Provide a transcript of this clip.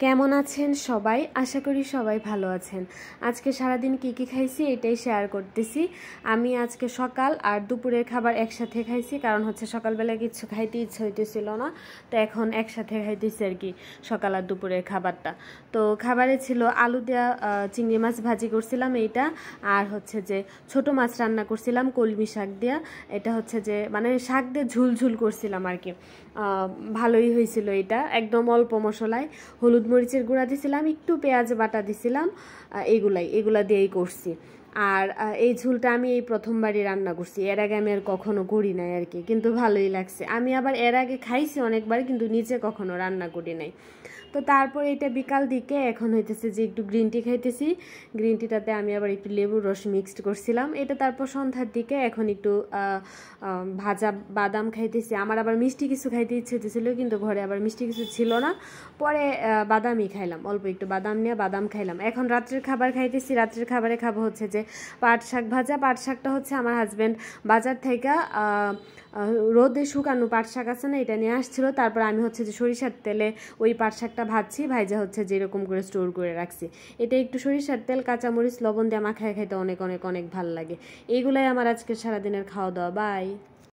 কেমন আছেন সবাই? আশা করি সবাই ভালো আছেন। আজকে সারাদিন কি কি খাইছি এটাই শেয়ার করতেছি। আমি আজকে সকাল আর দুপুরের খাবার একসাথে খাইছি, কারণ হচ্ছে সকালবেলা কিছু খাইতে ইচ্ছে হইতেছিল না, তো এখন একসাথে খাইতেছি আর কি সকাল আর দুপুরের খাবারটা। তো খাবারে ছিল আলু দেওয়া চিংড়ি মাছ ভাজি করছিলাম এইটা, আর হচ্ছে যে ছোট মাছ রান্না করছিলাম কলমি শাক দিয়া। এটা হচ্ছে যে মানে শাক দিয়ে ঝুল ঝুল করছিলাম আর কি। ভালোই হয়েছিল এটা, একদম অল্প মশলায়। হলুদ মরিচের গুঁড়া দিছিলাম, একটু পেঁয়াজ বাটা দিছিলাম, এগুলা দিয়েই করছি। আর এই ঝুলটা আমি এই প্রথমবারই রান্না করছি, এর আগে আমি আর কখনো করি নাই আর কি, কিন্তু ভালোই লাগছে। আমি আবার এর আগে খাইছি অনেকবার, কিন্তু নিজে কখনো রান্না করি নাই। তো তারপর এটা বিকাল দিকে এখন হইতেছে যে একটু গ্রিন টি খাইতেছি। গ্রিন টিটাতে আমি আবার একটু লেবুর রস মিক্সড করছিলাম এটা। তারপর সন্ধ্যার দিকে এখন একটু ভাজা বাদাম খাইতেছি। আমার আবার মিষ্টি কিছু খাইতে ইচ্ছে হতেছিল, কিন্তু ঘরে আবার মিষ্টি কিছু ছিল না, পরে বাদামই খাইলাম, অল্প একটু বাদাম নিয়ে বাদাম খাইলাম। এখন রাত্রের খাবার খাইতেছি। রাত্রের খাবারে খাবো হচ্ছে যে পাট শাক ভাজা। পাট শাকটা হচ্ছে আমার হাজব্যান্ড বাজার থেকে রোদে শুকানো পাট শাক আছে না, এটা নিয়ে আসছিল। তারপর আমি হচ্ছে যে সরিষার তেলে ওই পাট শাকটা ভাজছি, ভাইজা হচ্ছে যেরকম করে স্টোর করে রাখছি। এটা একটু সরিষার তেল, কাঁচামরিচ, লবণ দিয়ে মাখায় খাইতে অনেক অনেক অনেক ভালো লাগে। এইগুলাই আমার আজকে সারাদিনের খাওয়া দাওয়া। বাই।